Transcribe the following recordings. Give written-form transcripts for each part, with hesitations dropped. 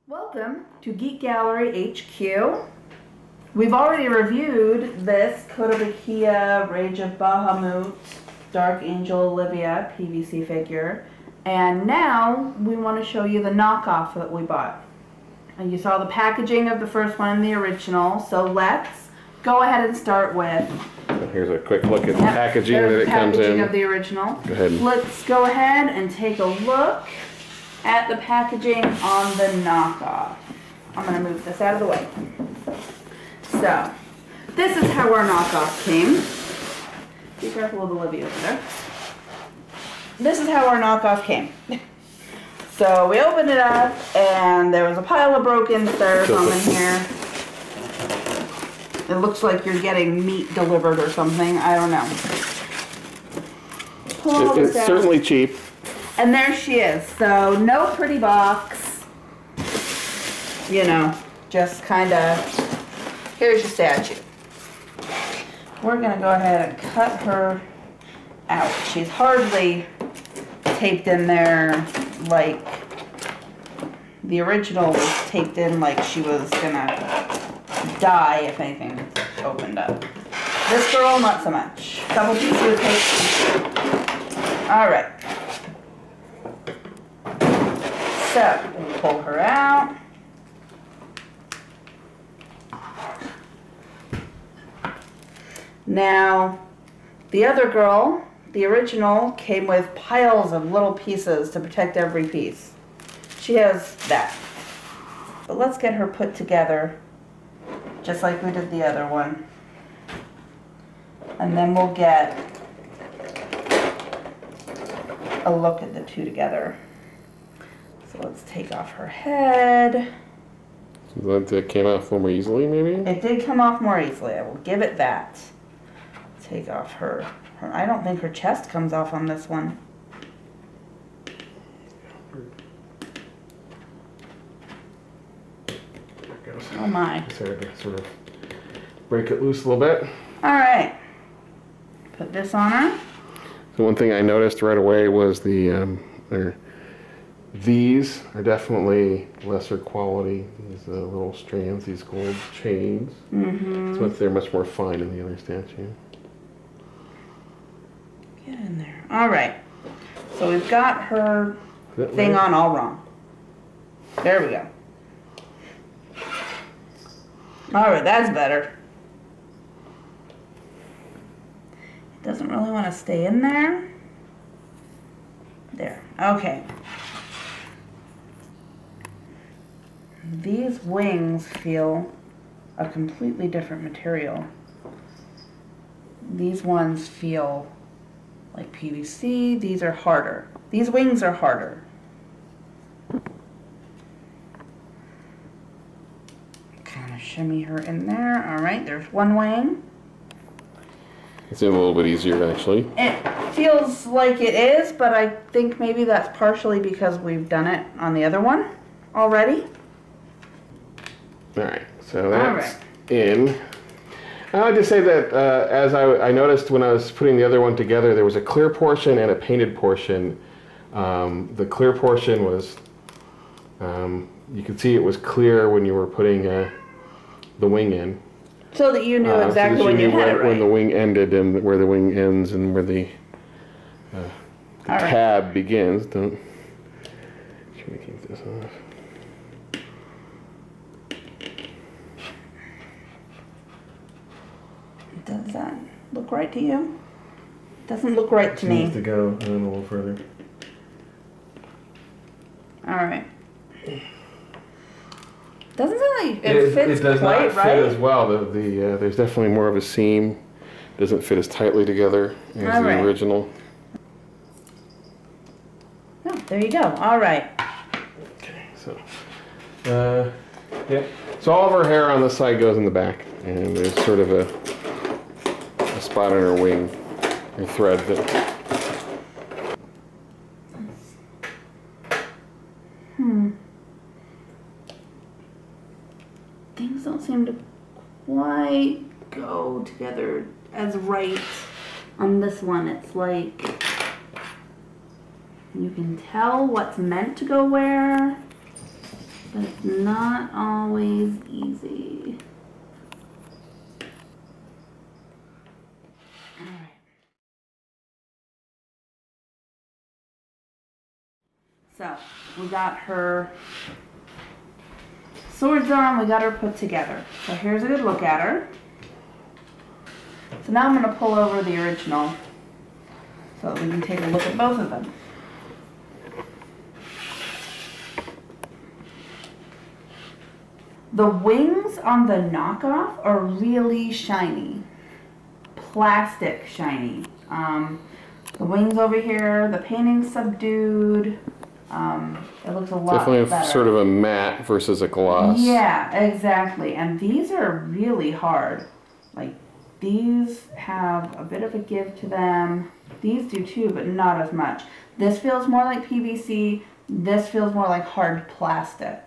Welcome to Geek Gallery HQ. We've already reviewed this Kotobukiya Rage of Bahamut Dark Angel Olivia PVC figure, and now we want to show you the knockoff that we bought. And you saw the packaging of the first one and the original, so let's go ahead and start with. Here's a quick look at the packaging that it comes in. Packaging of the original. Go ahead. Let's go ahead and take a look at the packaging on the knockoff. I'm going to move this out of the way. So, this is how our knockoff came. Be careful with Olivia over there. This is how our knockoff came. So, we opened it up, and there was a pile of broken styrofoam in here. It looks like you're getting meat delivered or something. I don't know. It's certainly cheap. And there she is. So no pretty box. You know, just kind of, here's your statue. We're going to go ahead and cut her out. She's hardly taped in there like the original was taped in, like she was going to die if anything opened up. This girl, not so much. Couple pieces of tape. Alright. So, we'll pull her out. Now, the other girl, the original, came with piles of little pieces to protect every piece. She has that. But let's get her put together, just like we did the other one. And then we'll get a look at the two together. So let's take off her head. That came off more easily, maybe? It did come off more easily. I will give it that. Take off her. I don't think her chest comes off on this one. Oh my. Sorry to sort of break it loose a little bit. Alright. Put this on her. So one thing I noticed right away was these are definitely lesser quality. These little strands, these gold chains. So they're much more fine in the other statue. Get in there. Alright. So we've got her thing right? on all wrong. There we go. Alright, that's better. It doesn't really want to stay in there. There. Okay. These wings feel a completely different material. These ones feel like PVC. These are harder. These wings are harder. Kind of shimmy her in there. Alright, there's one wing. It's a little bit easier, actually. It feels like it is, but I think maybe that's partially because we've done it on the other one already. Alright, so that's in. I like to say that as I noticed when I was putting the other one together, there was a clear portion and a painted portion. The clear portion was, you could see it was clear when you were putting the wing in. So that you knew exactly when you had it right. When the wing ended and where the wing ends and where the tab begins. Don't. Try to keep this off. Does that look right to you? Doesn't look right to me. Needs to go a little further. All right. Doesn't sound like it fits it does quite not right. fit as well. There's definitely more of a seam. Doesn't fit as tightly together as the original. Oh, there you go. All right. Okay, so yeah. So all of her hair on this side goes in the back, and there's sort of a spot on her wing, or thread that. Things don't seem to quite go together as right on this one. It's like You can tell what's meant to go where, But it's not always easy. Alright. So, we got her swords on, we got her put together. So here's a good look at her. So now I'm going to pull over the original so that we can take a look at both of them. The wings on the knockoff are really shiny. Plastic shiny. The wings over here, the painting's subdued. It looks a lot Definitely better. sort of a matte versus a gloss. Yeah, exactly. And these are really hard. Like, these have a bit of a give to them. These do too, but not as much. This feels more like PVC. This feels more like hard plastic.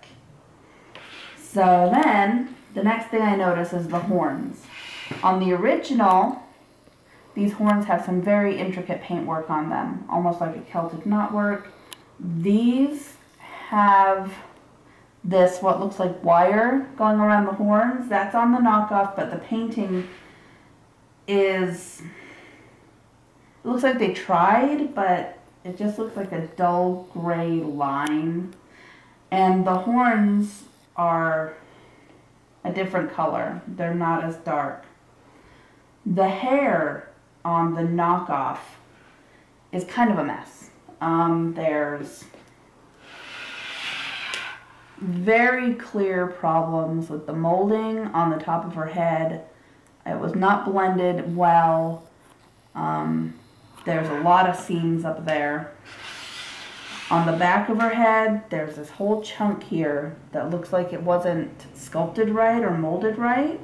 So then, the next thing I notice is the horns. On the original, these horns have some very intricate paintwork on them, almost like a Celtic knotwork. These have this, what looks like wire going around the horns. That's on the knockoff, but the painting is, it looks like they tried, but it just looks like a dull gray line. And the horns are a different color. They're not as dark. The hair on the knockoff is kind of a mess. There's very clear problems with the molding on the top of her head. It was not blended well. There's a lot of seams up there. On the back of her head, there's this whole chunk here that looks like it wasn't sculpted right or molded right.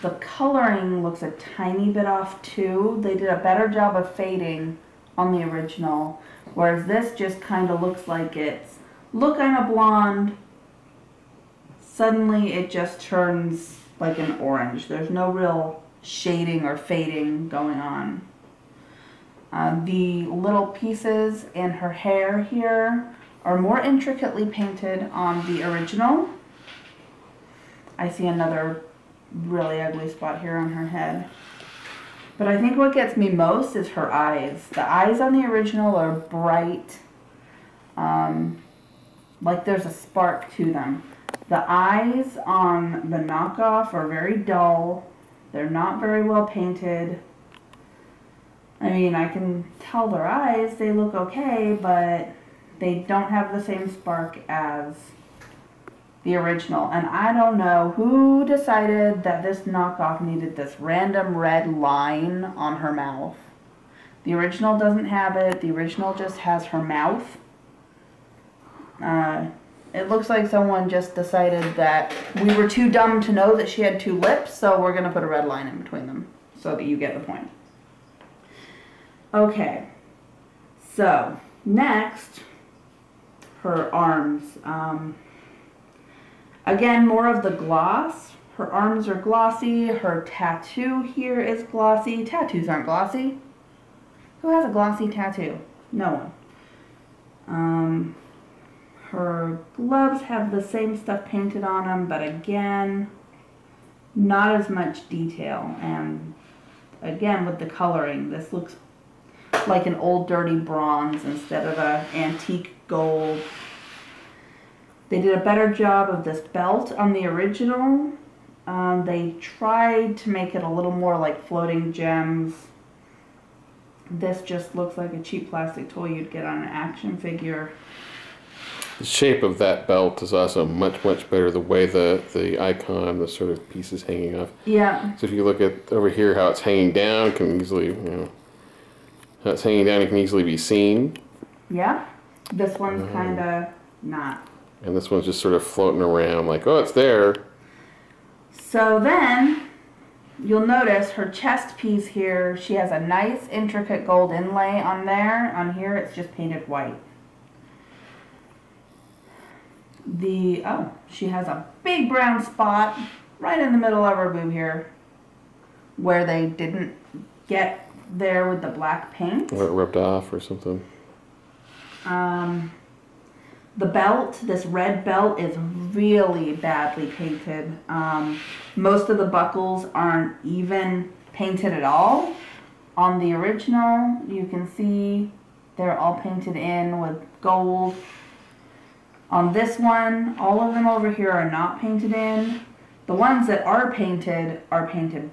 The coloring looks a tiny bit off too. They did a better job of fading on the original, whereas this just kind of looks like it's, look, I'm a blonde. Suddenly it just turns like an orange. There's no real shading or fading going on. The little pieces in her hair here are more intricately painted on the original. I see another really ugly spot here on her head. But I think what gets me most is her eyes. The eyes on the original are bright, like there's a spark to them. The eyes on the knockoff are very dull. They're not very well painted. I mean, I can tell their eyes, they look okay, but they don't have the same spark as the original. And I don't know who decided that this knockoff needed this random red line on her mouth. The original doesn't have it. The original just has her mouth. It looks like someone just decided that we were too dumb to know that she had two lips, so we're going to put a red line in between them so that you get the point. Okay, so next, her arms. Again, more of the gloss. Her arms are glossy. Her tattoo here is glossy. Tattoos aren't glossy. Who has a glossy tattoo? No one. Her gloves have the same stuff painted on them, but again, not as much detail. And again, with the coloring, this looks like an old dirty bronze instead of an antique gold. They did a better job of this belt on the original. They tried to make it a little more like floating gems. This just looks like a cheap plastic toy you'd get on an action figure. The shape of that belt is also much, much better. The way the icon, the sort of pieces hanging off. Yeah. So if you look at over here, how it's hanging down can easily, how it's hanging down, it can easily be seen. Yeah. This one's kind of not. And this one's just sort of floating around like, oh, it's there. So then, you'll notice her chest piece here, she has a nice intricate gold inlay on there. On here, it's just painted white. She has a big brown spot right in the middle of her boob here where they didn't get there with the black paint. Or it rubbed off or something. The belt, this red belt, is really badly painted. Most of the buckles aren't even painted at all. On the original, you can see they're all painted in with gold. On this one, all of them over here are not painted in. The ones that are painted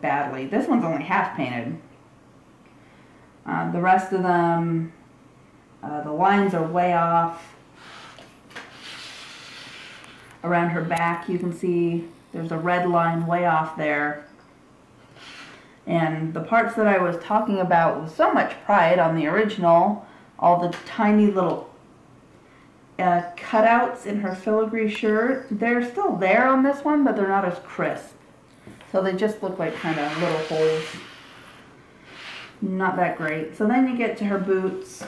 badly. This one's only half painted. The rest of them, the lines are way off. Around her back, you can see there's a red line way off there. And the parts that I was talking about with so much pride on the original, all the tiny little cutouts in her filigree shirt, they're still there on this one, but they're not as crisp. So they just look like kind of little holes. Not that great. So then you get to her boots.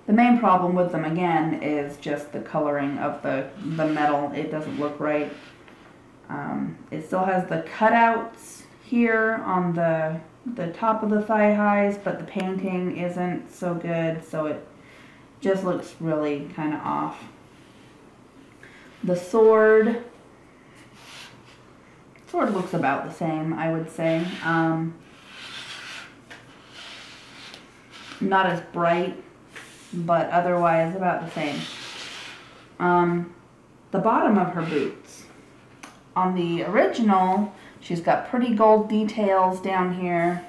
The main problem with them, again, is just the coloring of the metal. It doesn't look right. It still has the cutouts here on the top of the thigh highs, but the painting isn't so good, so it just looks really kind of off. The sword looks about the same, I would say. Not as bright, but otherwise about the same. The bottom of her boots. On the original, she's got pretty gold details down here.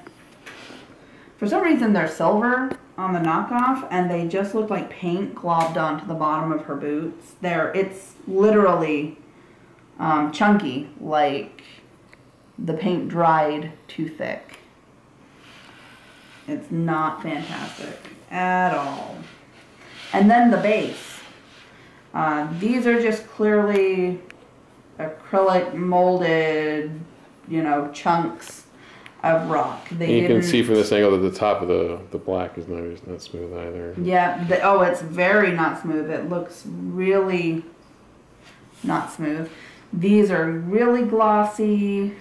For some reason they're silver on the knockoff, and they just look like paint globbed onto the bottom of her boots. It's literally chunky, like the paint dried too thick. It's not fantastic at all. And then the base. These are just clearly acrylic molded, chunks of rock. You can see from this angle that the top of the black is not smooth either. Yeah. It's very not smooth. It looks really not smooth. These are really glossy.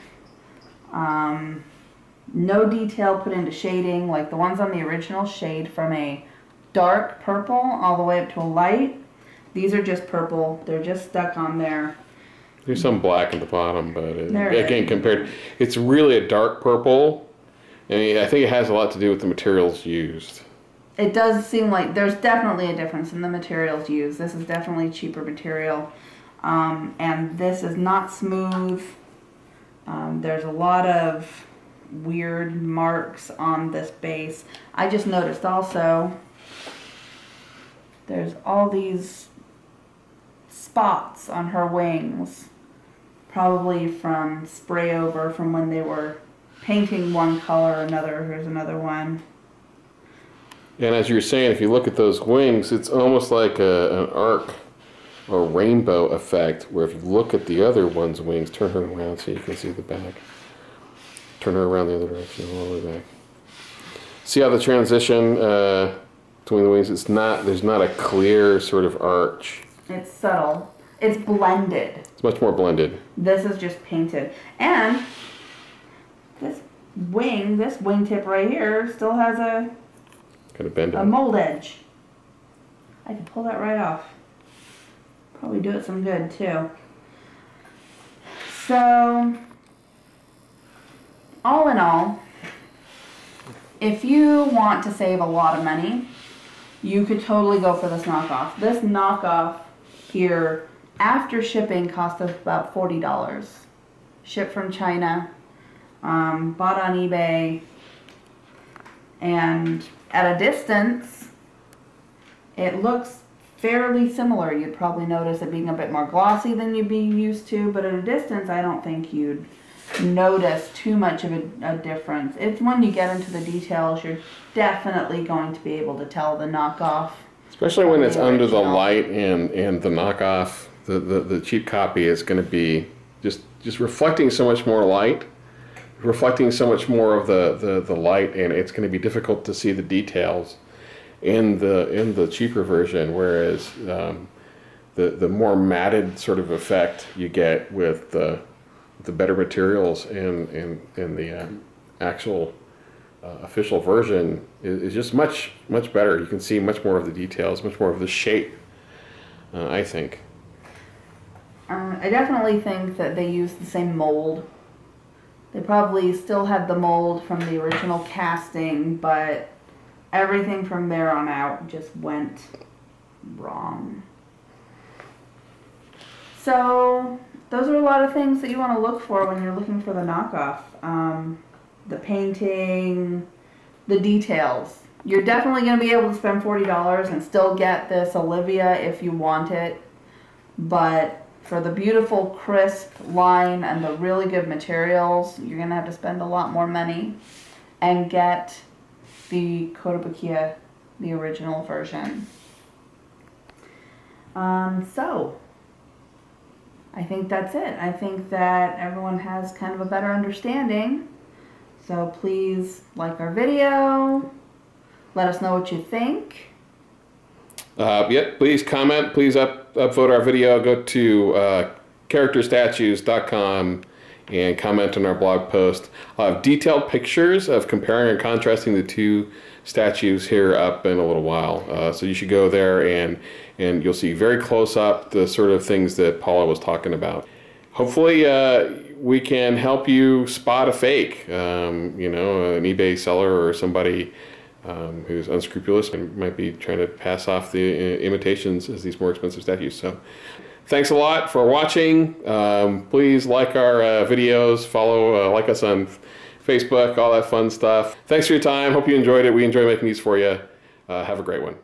No detail put into shading, like the ones on the original shade from a dark purple all the way up to a light. These are just purple. They're just stuck on there. There's some black at the bottom, but again, compared, it's really a dark purple. And I think it has a lot to do with the materials used. It does seem like there's definitely a difference in the materials used. This is definitely cheaper material. And this is not smooth. There's a lot of weird marks on this base. I just noticed also there's all these spots on her wings, probably from spray over from when they were painting one color or another. Here's another one. And as you were saying, if you look at those wings, it's almost like an arc or rainbow effect, where if you look at the other one's wings, turn her around so you can see the back. Turn her around the other direction, all the way back. See how the transition between the wings, there's not a clear sort of arch. It's subtle. It's blended. It's much more blended. This is just painted. And this wingtip right here still has a kind of bend a mold edge. I can pull that right off. Probably do it some good too. So, all in all, if you want to save a lot of money, you could totally go for this knockoff. This knockoff here, after shipping, cost us about $40. Shipped from China, bought on eBay, and at a distance, it looks fairly similar. You'd probably notice it being a bit more glossy than you'd be used to, but at a distance, I don't think you'd notice too much of a difference. It's when you get into the details, you're definitely going to be able to tell the knockoff. Especially when it's under the light, and the knockoff, the cheap copy is going to be just reflecting so much more light, reflecting so much more of the light, and it's going to be difficult to see the details in the cheaper version, whereas the more matted sort of effect you get with the better materials and the actual official version is just much better. You can see much more of the details, much more of the shape, I think. I definitely think that they used the same mold. They probably still had the mold from the original casting, but everything from there on out just went wrong. So those are a lot of things that you want to look for when you're looking for the knockoff. The painting, the details. You're definitely going to be able to spend $40 and still get this Olivia if you want it. But for the beautiful, crisp line and the really good materials, you're going to have to spend a lot more money and get the Kotobukiya, the original version. So, I think that's it. I think that everyone has kind of a better understanding. So please like our video. Let us know what you think. Yep, please comment. Please upvote our video. Go to characterstatues.com and comment on our blog post. I'll have detailed pictures of comparing and contrasting the two statues here up in a little while. So you should go there and you'll see very close up the sort of things that Paula was talking about. Hopefully we can help you spot a fake, you know, an eBay seller or somebody who's unscrupulous and might be trying to pass off the imitations as these more expensive statues. So thanks a lot for watching. Please like our videos, follow, like us on Facebook, all that fun stuff. Thanks for your time. Hope you enjoyed it. We enjoy making these for you. Have a great one.